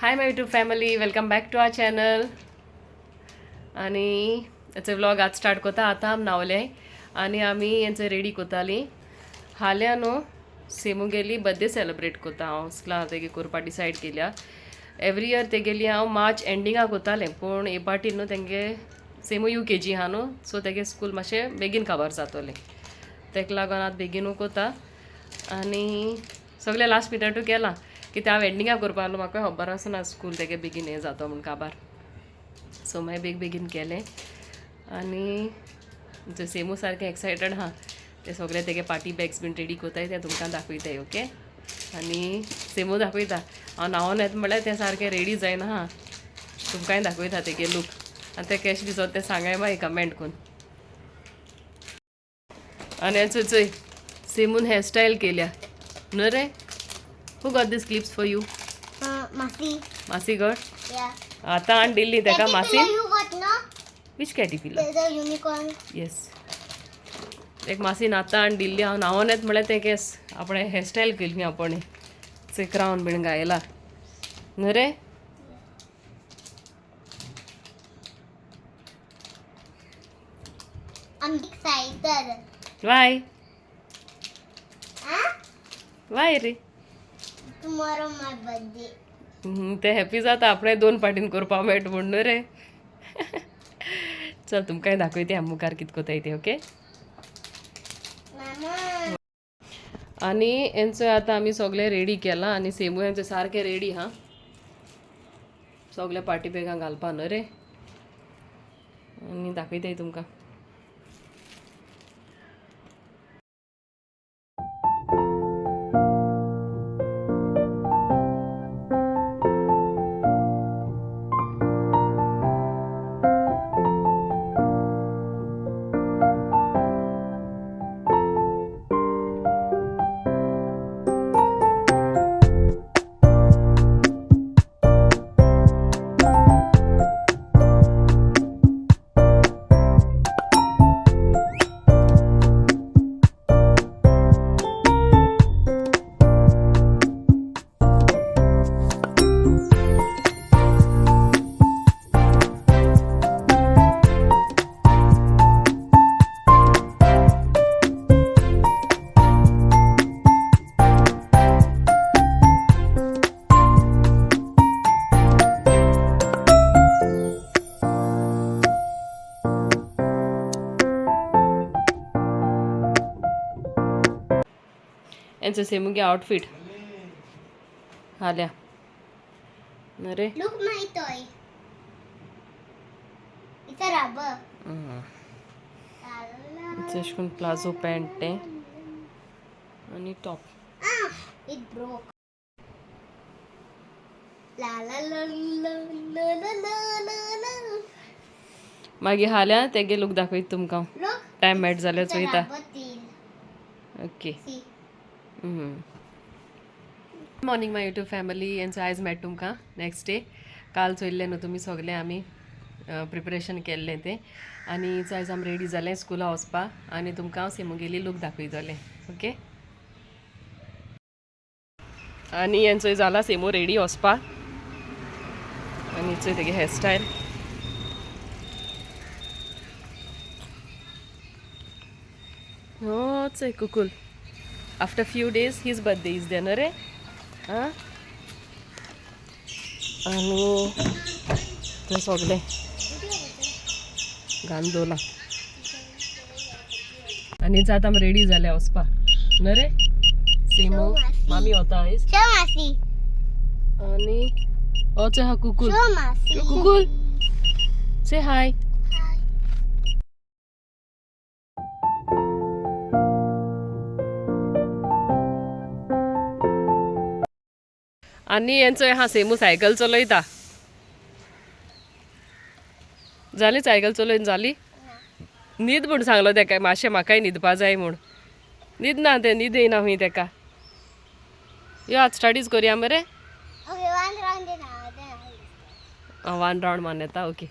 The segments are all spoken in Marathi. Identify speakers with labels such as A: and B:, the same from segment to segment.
A: High my YouTube family, welcome back to our channel. आणि याचे व्लॉग आज स्टार्ट कोता आता आम नावले आणि आम्ही यांचे रेडी कोताली हाल्या न्हू सेमू गेली बर्थडे सेलिब्रेट कोता हांव स्कूला तेगे करपा डिसायड केल्या. एवरी इयर ते गेली हांव मार्च एंडिंगाक कोतालें, पूण हे पाटी न्हू तेंगे सेमू UKG हा न्हू, सो तेगे स्कूल मातशें बेगीन कवर जातोलें, तेका लागून आतां बेगीनू कोता. आनी सगळें लास्ट मिनटू केलां कित्याक हांव एंडिंगाक करपा लागलो, म्हाका खबर आसना स्कूल तेगे बेगीन हें जाता म्हूण काबार, सो मागीर बेगीन केलें. आनी जे सेमू सारकें एक्सायटेड आहा ते सगळे तेगे पार्टी बॅग्स बीन रेडी कोताय ते तुमकां दाखयताय. ओके, आनी सेमू दाखयता हांव न्हांवून येता म्हळ्यार तें सारकें रेडी जायना हा, तुमकांय दाखयता तेगे लूक आनी ते कशें दिसत ते सांगाय मागीर कमेंट करून. आनी चोय सेमून हेअरस्टायल केल्या न्हू रे. Who got this clips for you? मासी गॉट. आतां आनी दिल्ली तेका मासीन. Which caterpillar?
B: युनिकॉर्न.
A: येस, एक मासीन आतां आनी दिल्ली. हांव न्हांवून येता म्हळ्यार ते केस आपणे हेअरस्टायल केली आपण से क्रावन बीन घायला न्हू रे.
B: I'm excited.
A: Y Y ray?
B: Tomorrow my birthday.
A: ते हॅपी जाता आपणे दोन पार्टीन करपा मेळट म्हूण न्हू रे. चल तुमकांय दाखयते हांव मुखार कितें कोताय ते. ओके.
B: Mama.
A: आनी हेंचो आतां आमी सगळे रेडी केलां आनी सेमू हेंचो सारकें रेडी हा सगळे पार्टी बॅगां घालपा न्हू रे. आनी दाखयताय तुमकां. हेंचो सेमूगे आउटफीट हाल्या न्हू रे.
B: Look my toy. It's a rubber.
A: अशें करून प्लाझो पॅन्ट तें आनी top.
B: Ah, it broke. La la la la la la la la la.
A: मागीर हाल्या तेगे लूक दाखयता तुमकां
B: Look.
A: टायम मेळट जाल्यार
B: It's a
A: Choyta.
B: rubber tail.
A: Okay.
B: See.
A: Morning my YouTube family. हेंचो आयज मेळटा तुमकां नेक्स्ट डे. काल चोयल्लें न्हू तुमी सगळें आमी प्रिपरेशन केल्लें तें. आनी आयज आमी रेडी जालें स्कुला वचपाक आनी तुमकां हांव सेमूगेली लूक दाखयतलें. ओके. आनी हेंचोय जाला सेमू रेडी वचपाक आनी चोय तेगे हेअरस्टायल. हो चोय कुकूल. After few days his birthday is then रे. आं आनी ते सगळें घालून दवरलां आनी आतां आमी रेडी जाल्या वचपा न्हू रे. सेमू मामी वता आयज.
B: Show Masi.
A: आनी हो चोय हा कुकूल.
B: Show Masi.
A: कुकूल से हाय. आनी हेंचो हा सेमू सायकल चलयता. जाली सायकल चलोवन जाली. न्हीद म्हूण सांगलो तेका मातशें म्हाकाय न्हिदपा जाय म्हूण. न्हीद ना तें न्हीद येयना हूंय तेका. यो आज स्टडीज करया मरे.
B: Okay, one round then I will.
A: 1 round मान येता. ओके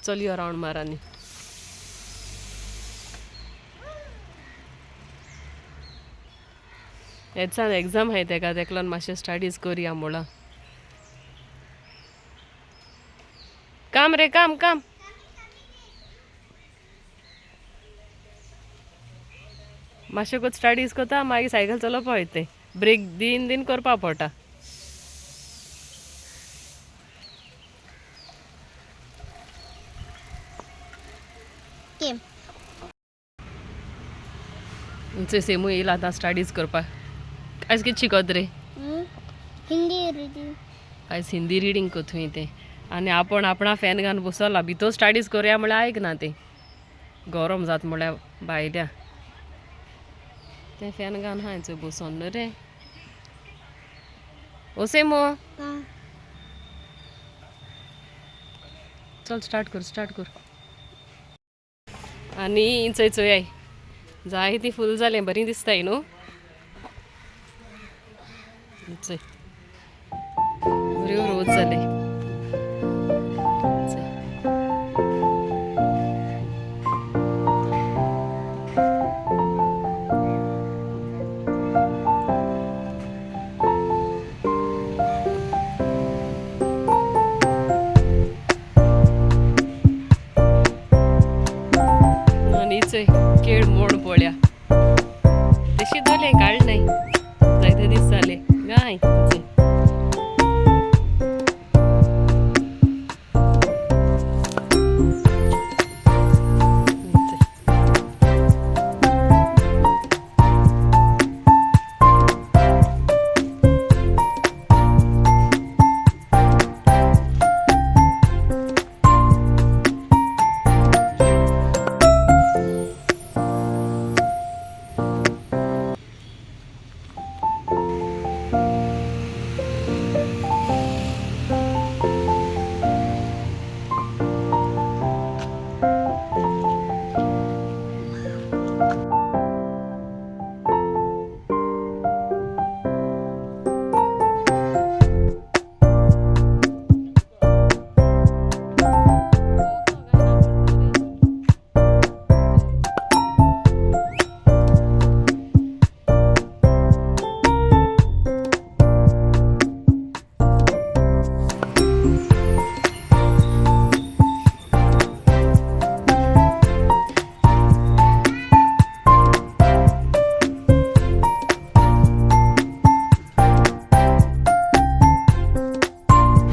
A: चल यो राउंड मार आनी. हेच एग्जाम आहाय तेका तेका लागून मातशें स्टडीज करया म्हणून. काम रे काम काम. मातशें कोत स्टडीज कोता मागीर सायकल चलोवपा वयता ब्रेक दिन दिन करपा पडटा.
B: केम
A: तुमचे सेमू येयला आतां स्टडीज करपाक. आयज कितें शिकोत रे?
B: हिंदी रिडींग.
A: आयज हिंदी रिडींग कोतूय तें आनी आपण आपणा फॅन घालून बसला भितर स्टडीज करुया म्हळ्यार आयकना तें. गरम जाता म्हळ्यार भायल्या तें फॅन घालून आहाय चोय बसोन न्हू रे. ओ सेमू चल स्टार्ट कर. आनी चोय चोयाय जाय ती फूल जालें बरीं दिसताय न्हू. चोय बऱ्यो रोज जाले. आनी चोय केळ मोड पळया तशी दोले काळ नाही जायते दीस जाले गाय. चोय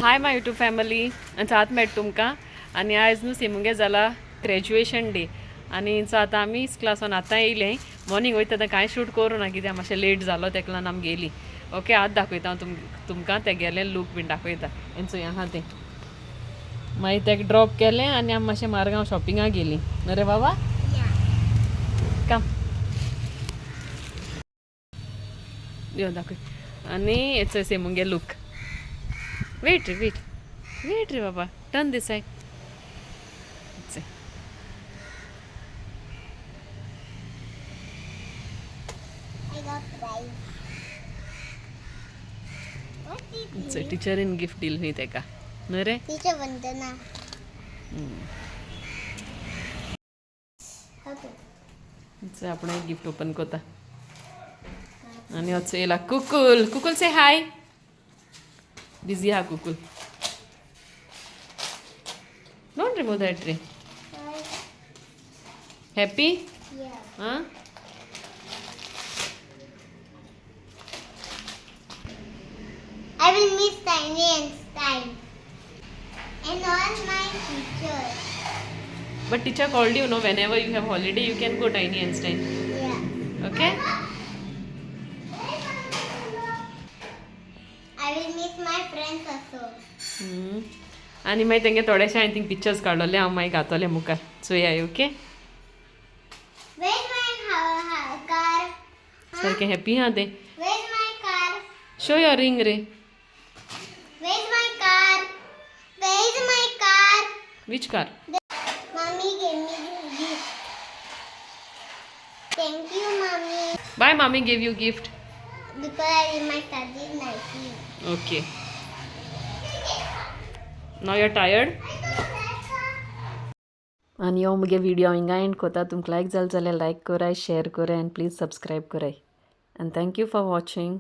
A: हाय माय यूट्यूब फॅमिली आनी आतां मेळटा तुमकां. आनी आयज न्हू सेमुगे जाला ग्रॅज्युएशन डे आनी आतां आमी क्लासान आतां येयलें. मॉर्निंग वयता तें कांय शूट करूं ना कित्याक मातशें लेट जालो तेका लागून आमी गेलीं. ओके आतां दाखयता हांव तुमकां तें गेलें लूक बीन दाखयता. चोय आहा तें मागीर तेका ड्रॉप केलें आनी आमी मातशें मारगांव शॉपिंगाक गेलीं न्हू रे बाबा. काम यो दाखय आनी चोय सेमुगे लूक. वेट रे बाबा turn this said.
B: I got prize. What is
A: चोय टिचरीन गिफ्ट दिली खंय तेका न्हू रे.
B: teacher Vandana? Okay.
A: चोय आपण एक गिफ्ट ओपन कोता आनी हो चोय येयला कुकूल से हाय. बिझी हा कुकूल. डोंट रिमूव दॅट रे. Happy
B: Yeah.
A: हां.
B: I will miss Tiny Einstein and all my teachers.
A: But teacher called you, no? Whenever you have holiday, you can go Tiny Einstein.
B: Yeah.
A: Okay?
B: I will miss my friends also.
A: आनी मागीर तेंगे थोडेशे हांवें थिंग पिक्चर्स काडलेले हांव मागीर घातले मुखार चोया. Okay
B: Where's my car?
A: सारकें हॅपी हा तें.
B: Where's my car?
A: Show your ring रे.
B: Where's my car? Where's my car?
A: Which car?
B: Mommy gave me this gift. Thank you, Mommy.
A: By mommy give you gift.
B: Because I did my studies nicely.
A: Okay now your tired. आनी हो मुगे व्हिडिओ हिंगा एंड कोता. तुमकां लायक जालें जाल्यार लायक कराय, शेअर कराय आनी प्लीज सबस्क्रायब कराय. End thank you for watching.